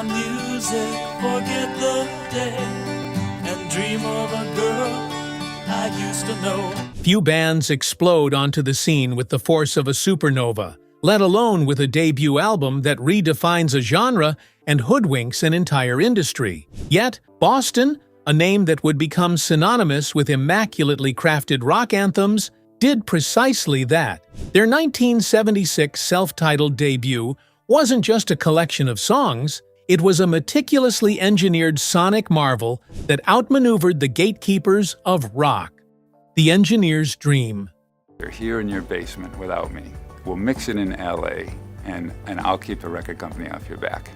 music, forget the day, and dream of a girl I used to know. Few bands explode onto the scene with the force of a supernova, let alone with a debut album that redefines a genre and hoodwinks an entire industry. Yet, Boston, a name that would become synonymous with immaculately crafted rock anthems, did precisely that. Their 1976 self-titled debut wasn't just a collection of songs, it was a meticulously engineered sonic marvel that outmaneuvered the gatekeepers of rock. The engineer's dream. You're here in your basement without me. We'll mix it in LA, and I'll keep the record company off your back.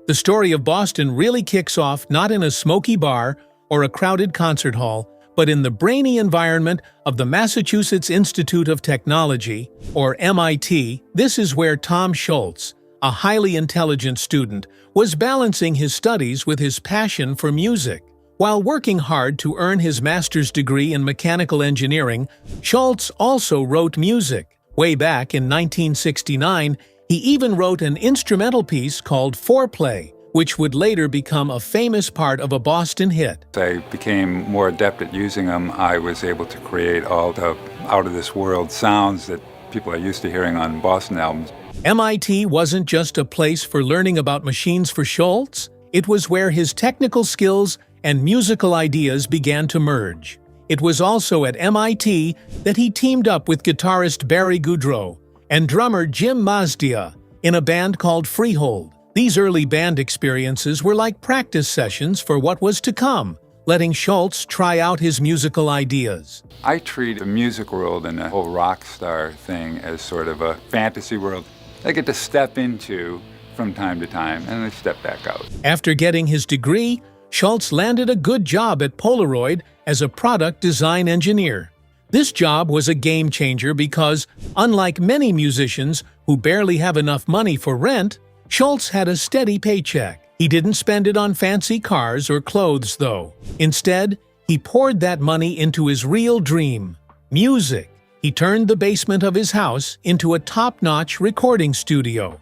The story of Boston really kicks off not in a smoky bar or a crowded concert hall, but in the brainy environment of the Massachusetts Institute of Technology, or MIT. This is where Tom Scholz, a highly intelligent student, was balancing his studies with his passion for music. While working hard to earn his master's degree in mechanical engineering, Scholz also wrote music. Way back in 1969, he even wrote an instrumental piece called Foreplay, which would later become a famous part of a Boston hit. As I became more adept at using them, I was able to create all the out-of-this-world sounds that people are used to hearing on Boston albums. MIT wasn't just a place for learning about machines for Scholz, it was where his technical skills and musical ideas began to merge. It was also at MIT that he teamed up with guitarist Barry Goudreau and drummer Jim Mazdia in a band called Freehold. These early band experiences were like practice sessions for what was to come, letting Scholz try out his musical ideas. I treat the music world and the whole rock star thing as sort of a fantasy world I get to step into from time to time, and then step back out. After getting his degree, Scholz landed a good job at Polaroid as a product design engineer. This job was a game changer because, unlike many musicians who barely have enough money for rent, Scholz had a steady paycheck. He didn't spend it on fancy cars or clothes, though. Instead, he poured that money into his real dream, music. He turned the basement of his house into a top-notch recording studio.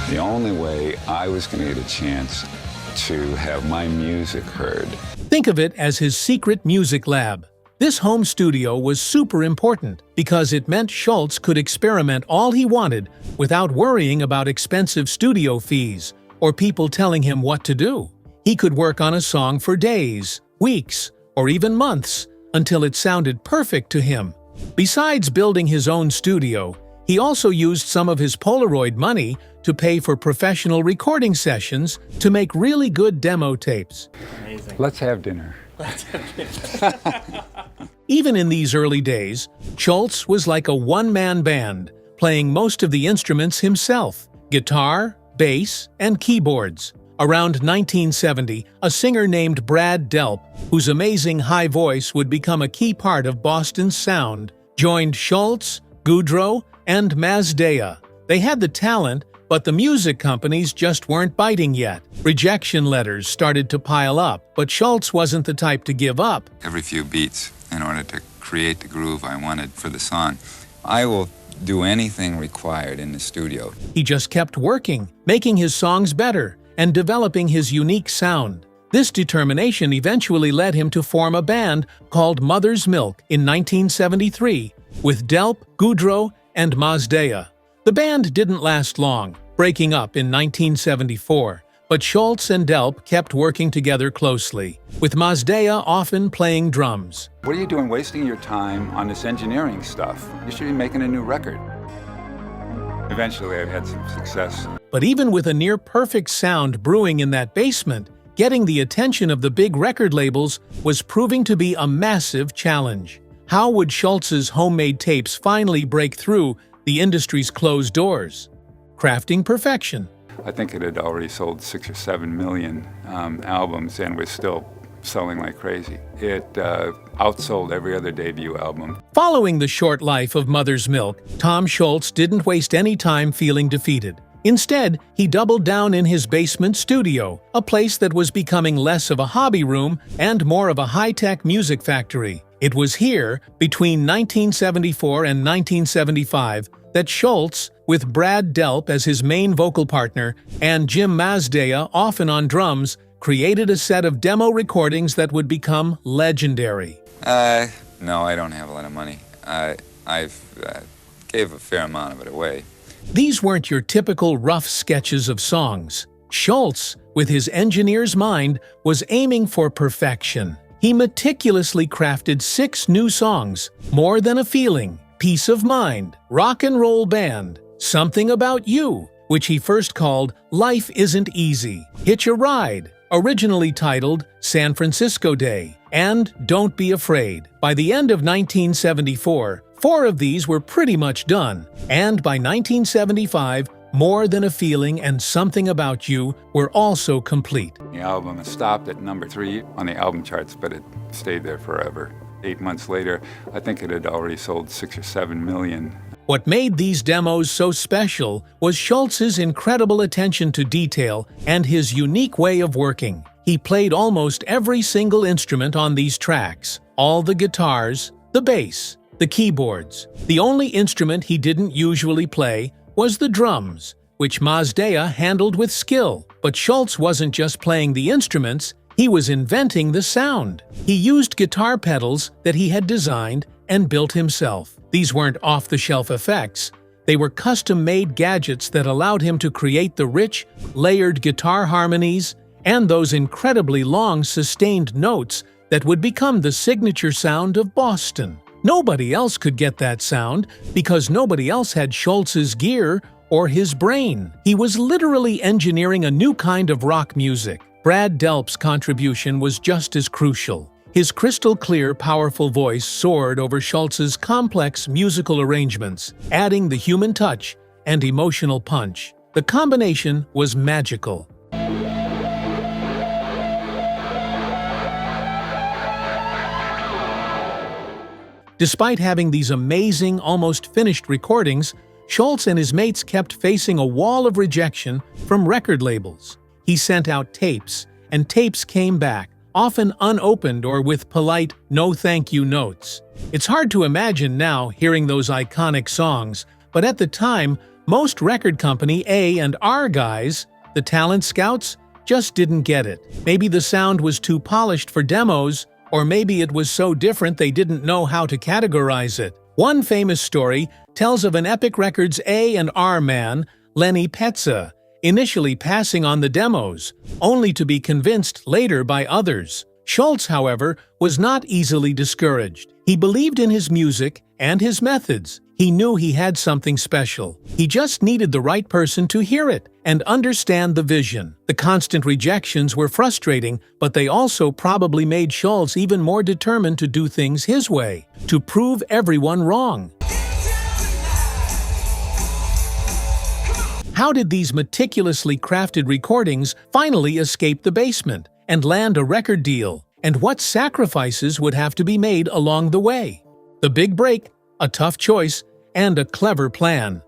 The only way I was going to get a chance to have my music heard. Think of it as his secret music lab. This home studio was super important because it meant Scholz could experiment all he wanted without worrying about expensive studio fees or people telling him what to do. He could work on a song for days, weeks, or even months until it sounded perfect to him. Besides building his own studio, he also used some of his Polaroid money to pay for professional recording sessions to make really good demo tapes. Amazing. Let's have dinner. Even in these early days, Scholz was like a one-man band, playing most of the instruments himself: guitar, bass, and keyboards. Around 1970, a singer named Brad Delp, whose amazing high voice would become a key part of Boston's sound, joined Scholz, Goudreau, and Mazdia. They had the talent, but the music companies just weren't biting yet. Rejection letters started to pile up, but Scholz wasn't the type to give up. Every few beats in order to create the groove I wanted for the song. I will do anything required in the studio. He just kept working, making his songs better, and developing his unique sound. This determination eventually led him to form a band called Mother's Milk in 1973, with Delp, Goudreau, and Mazdia. The band didn't last long, breaking up in 1974, but Scholz and Delp kept working together closely, with Mazdia often playing drums. What are you doing wasting your time on this engineering stuff? You should be making a new record. Eventually, I had some success. But even with a near-perfect sound brewing in that basement, getting the attention of the big record labels was proving to be a massive challenge. How would Scholz's homemade tapes finally break through the industry's closed doors? Crafting perfection. I think it had already sold 6 or 7 million albums and was still selling like crazy. It outsold every other debut album. Following the short life of Mother's Milk, Tom Scholz didn't waste any time feeling defeated. Instead, he doubled down in his basement studio, a place that was becoming less of a hobby room and more of a high-tech music factory. It was here, between 1974 and 1975, that Schultz, with Brad Delp as his main vocal partner and Jim Mazdea often on drums, created a set of demo recordings that would become legendary. No, I don't have a lot of money. I've gave a fair amount of it away. These weren't your typical rough sketches of songs. Schultz, with his engineer's mind, was aiming for perfection. He meticulously crafted 6 new songs: More Than a Feeling, Peace of Mind, Rock and Roll Band, Something About You, which he first called Life Isn't Easy, Hitch a Ride, originally titled San Francisco Day, and Don't Be Afraid. By the end of 1974, 4 of these were pretty much done, and by 1975, More Than a Feeling and Something About You were also complete. The album stopped at number 3 on the album charts, but it stayed there forever. 8 months later, I think it had already sold 6 or 7 million. What made these demos so special was Schultz's incredible attention to detail and his unique way of working. He played almost every single instrument on these tracks, all the guitars, the bass, the keyboards. The only instrument he didn't usually play was the drums, which Mazdea handled with skill. But Schultz wasn't just playing the instruments, he was inventing the sound. He used guitar pedals that he had designed and built himself. These weren't off-the-shelf effects. They were custom-made gadgets that allowed him to create the rich, layered guitar harmonies and those incredibly long, sustained notes that would become the signature sound of Boston. Nobody else could get that sound because nobody else had Schultz's gear or his brain. He was literally engineering a new kind of rock music. Brad Delp's contribution was just as crucial. His crystal-clear, powerful voice soared over Schultz's complex musical arrangements, adding the human touch and emotional punch. The combination was magical. Despite having these amazing, almost finished recordings, Schultz and his mates kept facing a wall of rejection from record labels. He sent out tapes, and tapes came back, often unopened or with polite "no thank you" notes. It's hard to imagine now hearing those iconic songs, but at the time, most record company A and R guys, the talent scouts, just didn't get it. Maybe the sound was too polished for demos, or maybe it was so different they didn't know how to categorize it. One famous story tells of an Epic Records A&R man, Lenny Petza, initially passing on the demos, only to be convinced later by others. Schultz, however, was not easily discouraged. He believed in his music and his methods. He knew he had something special. He just needed the right person to hear it and understand the vision. The constant rejections were frustrating, but they also probably made Schultz even more determined to do things his way, to prove everyone wrong. How did these meticulously crafted recordings finally escape the basement and land a record deal? And what sacrifices would have to be made along the way? The big break, a tough choice, and a clever plan.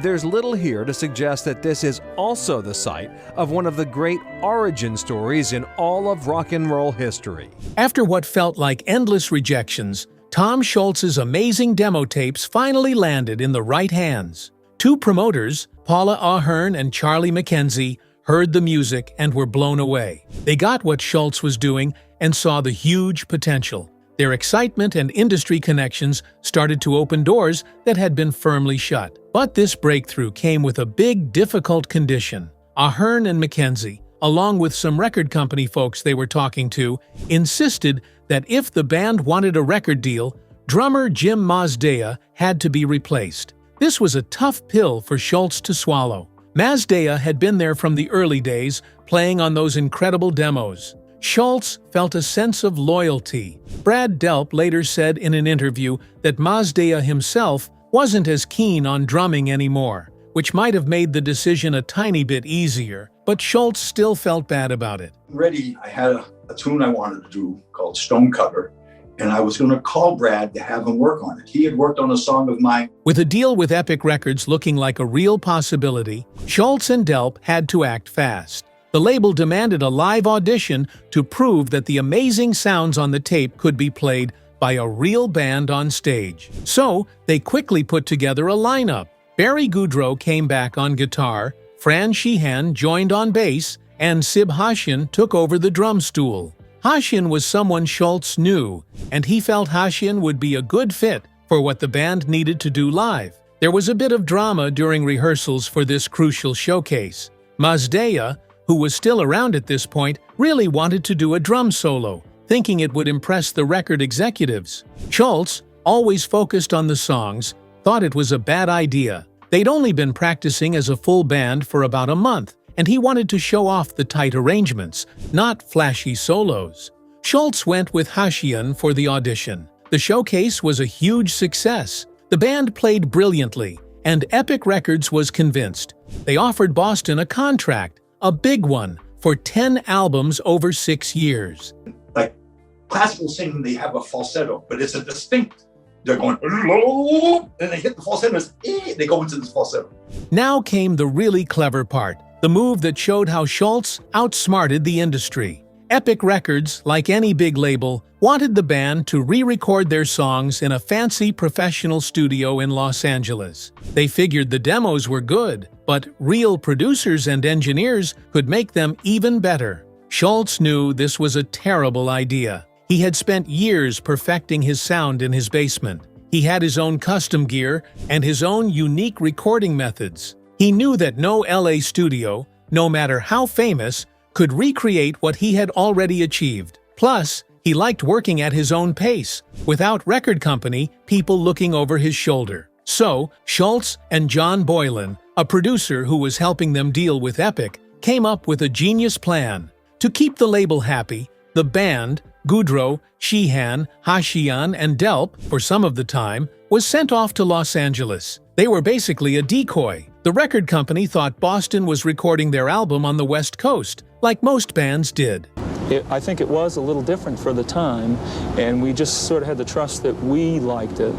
There's little here to suggest that this is also the site of one of the great origin stories in all of rock and roll history. After what felt like endless rejections, Tom Schultz's amazing demo tapes finally landed in the right hands. 2 promoters, Paula Ahern and Charlie McKenzie, heard the music and were blown away. They got what Schultz was doing and saw the huge potential. Their excitement and industry connections started to open doors that had been firmly shut. But this breakthrough came with a big, difficult condition. Ahern and McKenzie, along with some record company folks they were talking to, insisted that if the band wanted a record deal, drummer Jim Mazdea had to be replaced. This was a tough pill for Schultz to swallow. Mazdea had been there from the early days, playing on those incredible demos. Schultz felt a sense of loyalty. Brad Delp later said in an interview that Mazdea himself wasn't as keen on drumming anymore, which might have made the decision a tiny bit easier, but Schultz still felt bad about it. I had a tune I wanted to do called Stonecutter, and I was going to call Brad to have him work on it. He had worked on a song of mine. With a deal with Epic Records looking like a real possibility, Schultz and Delp had to act fast. The label demanded a live audition to prove that the amazing sounds on the tape could be played by a real band on stage. So, they quickly put together a lineup. Barry Goudreau came back on guitar, Fran Sheehan joined on bass, and Sib Hashian took over the drum stool. Hashian was someone Schultz knew, and he felt Hashian would be a good fit for what the band needed to do live. There was a bit of drama during rehearsals for this crucial showcase. Mazdeya, who was still around at this point, really wanted to do a drum solo, thinking it would impress the record executives. Schultz, always focused on the songs, thought it was a bad idea. They'd only been practicing as a full band for about a month, and he wanted to show off the tight arrangements, not flashy solos. Schultz went with Hashian for the audition. The showcase was a huge success. The band played brilliantly, and Epic Records was convinced. They offered Boston a contract, a big one, for 10 albums over 6 years. Like classical singing, they have a falsetto, but it's a distinct. They're going, and they hit the falsetto, they go into this falsetto. Now came the really clever part, the move that showed how Schultz outsmarted the industry. Epic Records, like any big label, wanted the band to re-record their songs in a fancy professional studio in Los Angeles. They figured the demos were good, but real producers and engineers could make them even better. Schultz knew this was a terrible idea. He had spent years perfecting his sound in his basement. He had his own custom gear and his own unique recording methods. He knew that no LA studio, no matter how famous, could recreate what he had already achieved. Plus, he liked working at his own pace, without record company people looking over his shoulder. So, Schultz and John Boylan, a producer who was helping them deal with Epic, came up with a genius plan. To keep the label happy, the band, Goudreau, Sheehan, Hashian, and Delp, for some of the time, was sent off to Los Angeles. They were basically a decoy. The record company thought Boston was recording their album on the West Coast, like most bands did. I think it was a little different for the time, and we just sort of had the trust that we liked it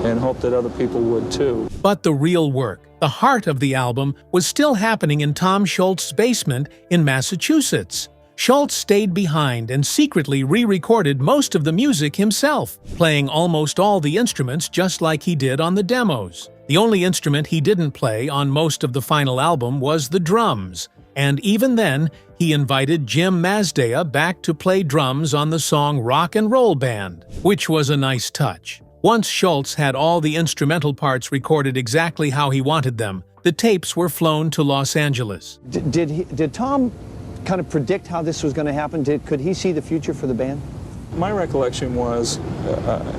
and hoped that other people would too. But the real work, the heart of the album, was still happening in Tom Schultz's basement in Massachusetts. Schultz stayed behind and secretly re-recorded most of the music himself, playing almost all the instruments just like he did on the demos. The only instrument he didn't play on most of the final album was the drums, and even then, he invited Jim Mazdeya back to play drums on the song Rock and Roll Band, which was a nice touch. Once Schultz had all the instrumental parts recorded exactly how he wanted them, the tapes were flown to Los Angeles. Did Tom kind of predict how this was going to happen? Could he see the future for the band? My recollection was,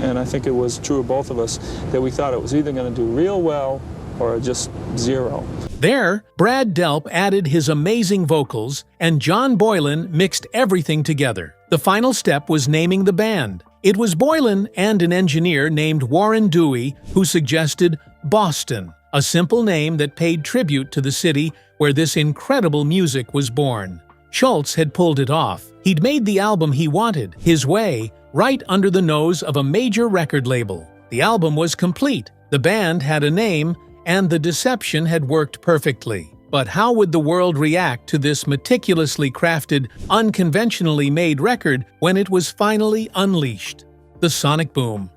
and I think it was true of both of us, that we thought it was either going to do real well or just zero. There, Brad Delp added his amazing vocals, and John Boylan mixed everything together. The final step was naming the band. It was Boylan and an engineer named Warren Dewey who suggested Boston, a simple name that paid tribute to the city where this incredible music was born. Schultz had pulled it off. He'd made the album he wanted, his way, right under the nose of a major record label. The album was complete, the band had a name, and the deception had worked perfectly. But how would the world react to this meticulously crafted, unconventionally made record when it was finally unleashed? The sonic boom.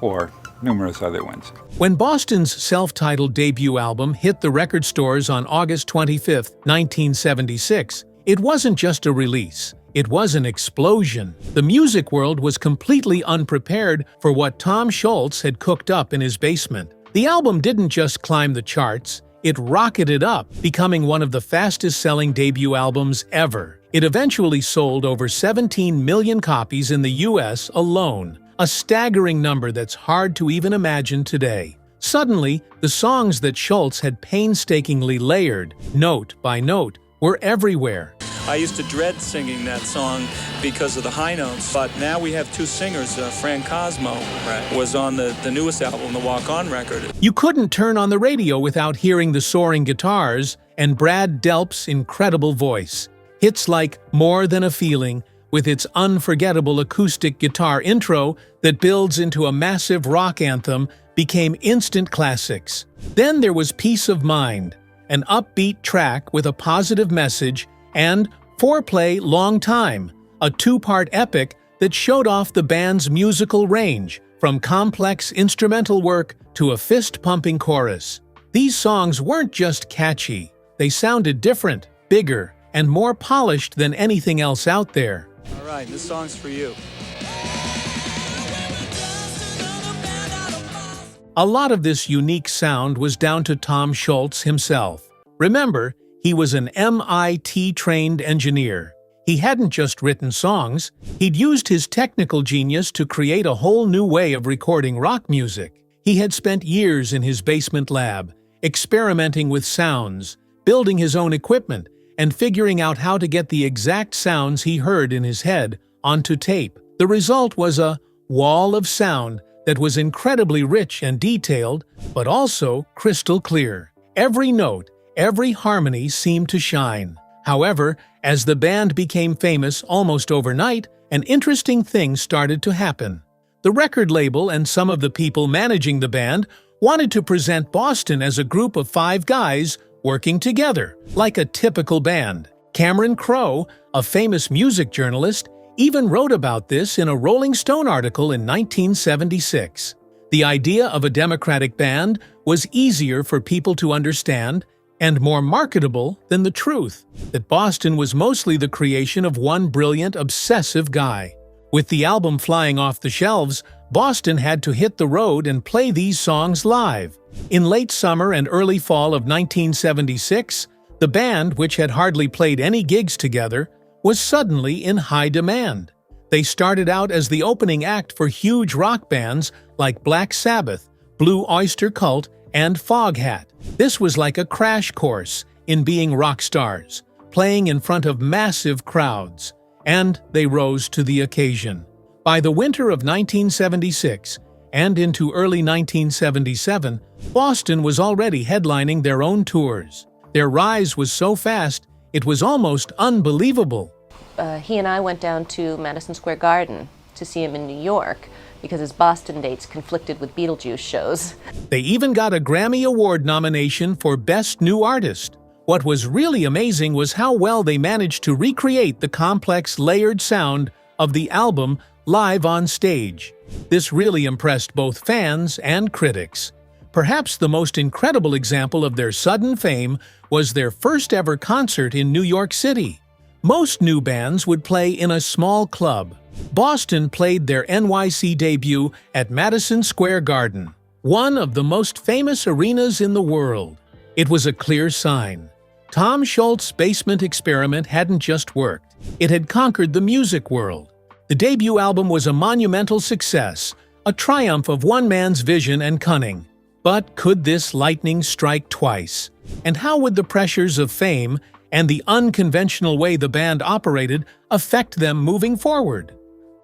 Or numerous other ones. When Boston's self-titled debut album hit the record stores on August 25, 1976, it wasn't just a release. It was an explosion. The music world was completely unprepared for what Tom Schultz had cooked up in his basement. The album didn't just climb the charts, it rocketed up, becoming one of the fastest-selling debut albums ever. It eventually sold over 17 million copies in the US alone, a staggering number that's hard to even imagine today. Suddenly, the songs that Schultz had painstakingly layered, note by note, were everywhere. I used to dread singing that song because of the high notes, but now we have two singers. Fran Cosmo was on the newest album, the Walk On record. You couldn't turn on the radio without hearing the soaring guitars and Brad Delp's incredible voice. Hits like More Than a Feeling, with its unforgettable acoustic guitar intro that builds into a massive rock anthem, became instant classics. Then there was Peace of Mind, an upbeat track with a positive message, and Foreplay Long Time, a two-part epic that showed off the band's musical range, from complex instrumental work to a fist-pumping chorus. These songs weren't just catchy, they sounded different, bigger, and more polished than anything else out there. All right, this song's for you. A lot of this unique sound was down to Tom Scholz himself. Remember, he was an MIT-trained engineer. He hadn't just written songs, he'd used his technical genius to create a whole new way of recording rock music. He had spent years in his basement lab, experimenting with sounds, building his own equipment, and figuring out how to get the exact sounds he heard in his head onto tape. The result was a wall of sound that was incredibly rich and detailed, but also crystal clear. Every note, every harmony seemed to shine. However, as the band became famous almost overnight, an interesting thing started to happen. The record label and some of the people managing the band wanted to present Boston as a group of 5 guys working together, like a typical band. Cameron Crowe, a famous music journalist, even wrote about this in a Rolling Stone article in 1976. The idea of a democratic band was easier for people to understand and more marketable than the truth that Boston was mostly the creation of one brilliant, obsessive guy. With the album flying off the shelves, Boston had to hit the road and play these songs live. In late summer and early fall of 1976, the band, which had hardly played any gigs together, was suddenly in high demand. They started out as the opening act for huge rock bands like Black Sabbath, Blue Oyster Cult, and Foghat. This was like a crash course in being rock stars, playing in front of massive crowds, and they rose to the occasion. By the winter of 1976 and into early 1977, Boston was already headlining their own tours. Their rise was so fast, it was almost unbelievable. He and I went down to Madison Square Garden to see him in New York because his Boston dates conflicted with Beetlejuice shows. They even got a Grammy Award nomination for Best New Artist. What was really amazing was how well they managed to recreate the complex, layered sound of the album live on stage. This really impressed both fans and critics. Perhaps the most incredible example of their sudden fame was their first ever concert in New York City. Most new bands would play in a small club. Boston played their NYC debut at Madison Square Garden, one of the most famous arenas in the world. It was a clear sign. Tom Scholz's basement experiment hadn't just worked, it had conquered the music world. The debut album was a monumental success, a triumph of one man's vision and cunning. But could this lightning strike twice? And how would the pressures of fame and the unconventional way the band operated affect them moving forward?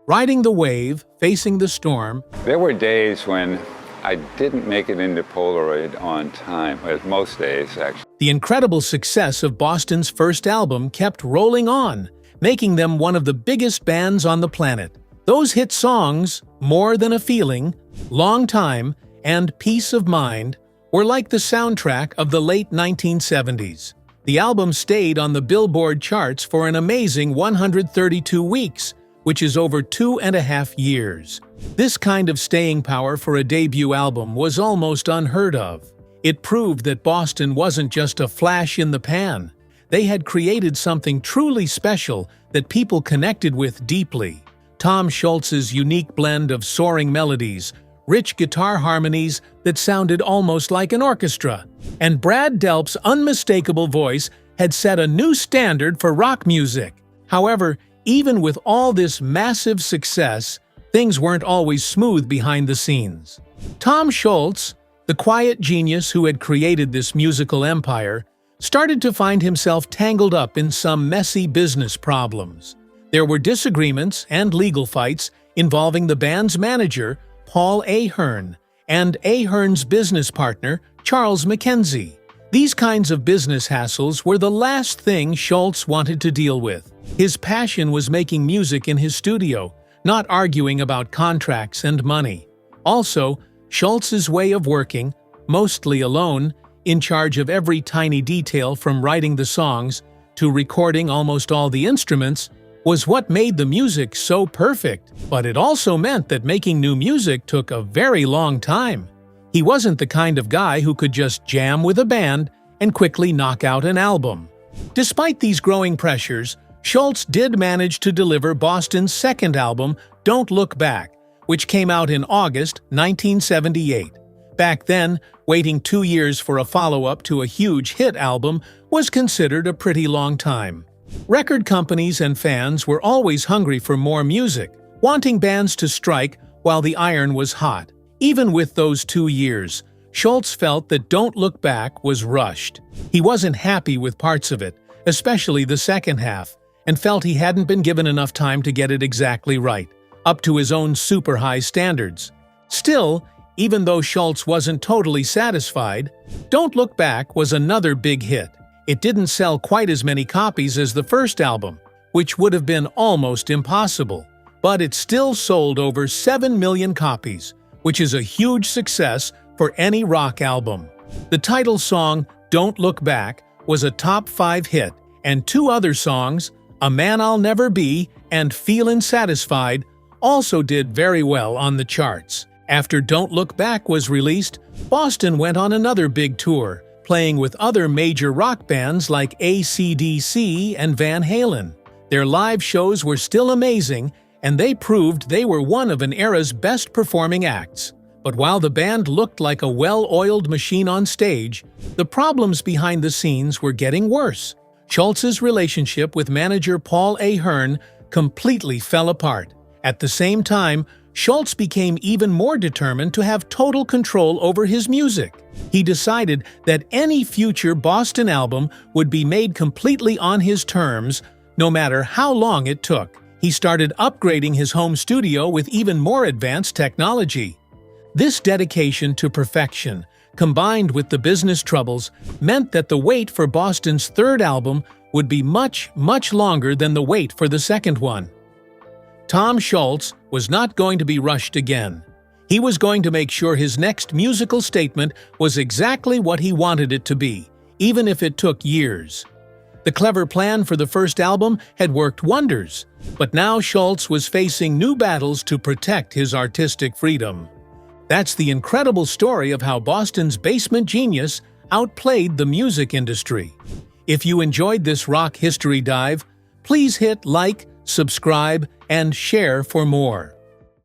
Riding the wave, facing the storm. There were days when I didn't make it into Polaroid on time, as most days, actually. The incredible success of Boston's first album kept rolling on, making them one of the biggest bands on the planet. Those hit songs, More Than a Feeling, Long Time, and Peace of Mind, were like the soundtrack of the late 1970s. The album stayed on the Billboard charts for an amazing 132 weeks, which is over 2.5 years. This kind of staying power for a debut album was almost unheard of. It proved that Boston wasn't just a flash in the pan. They had created something truly special that people connected with deeply. Tom Scholz's unique blend of soaring melodies, rich guitar harmonies that sounded almost like an orchestra, and Brad Delp's unmistakable voice had set a new standard for rock music. However, even with all this massive success, things weren't always smooth behind the scenes. Tom Scholz, the quiet genius who had created this musical empire, started to find himself tangled up in some messy business problems. There were disagreements and legal fights involving the band's manager, Paul Ahern, and Ahern's business partner, Charles McKenzie. These kinds of business hassles were the last thing Scholz wanted to deal with. His passion was making music in his studio, not arguing about contracts and money. Also, Scholz's way of working, mostly alone, in charge of every tiny detail from writing the songs, to recording almost all the instruments was what made the music so perfect, but it also meant that making new music took a very long time. He wasn't the kind of guy who could just jam with a band and quickly knock out an album. Despite these growing pressures, Schultz did manage to deliver Boston's second album, Don't Look Back, which came out in August 1978. Back then, waiting 2 years for a follow-up to a huge hit album was considered a pretty long time. Record companies and fans were always hungry for more music, wanting bands to strike while the iron was hot. Even with those 2 years, Schultz felt that Don't Look Back was rushed. He wasn't happy with parts of it, especially the second half, and felt he hadn't been given enough time to get it exactly right, up to his own super high standards. Still, even though Schultz wasn't totally satisfied, Don't Look Back was another big hit. It didn't sell quite as many copies as the first album, which would have been almost impossible, but it still sold over 7 million copies, which is a huge success for any rock album. The title song, Don't Look Back, was a top 5 hit, and 2 other songs, A Man I'll Never Be and Feelin' Satisfied, also did very well on the charts. After Don't Look Back was released, Boston went on another big tour, playing with other major rock bands like AC/DC and Van Halen. Their live shows were still amazing, and they proved they were one of an era's best-performing acts. But while the band looked like a well-oiled machine on stage, the problems behind the scenes were getting worse. Schultz's relationship with manager Paul Ahern completely fell apart. At the same time, Schultz became even more determined to have total control over his music. He decided that any future Boston album would be made completely on his terms, no matter how long it took. He started upgrading his home studio with even more advanced technology. This dedication to perfection, combined with the business troubles, meant that the wait for Boston's third album would be much, much longer than the wait for the second one. Tom Schultz was not going to be rushed again. He was going to make sure his next musical statement was exactly what he wanted it to be, even if it took years. The clever plan for the first album had worked wonders, but now Schultz was facing new battles to protect his artistic freedom. That's the incredible story of how Boston's basement genius outplayed the music industry. If you enjoyed this rock history dive, please hit like, subscribe, and share for more.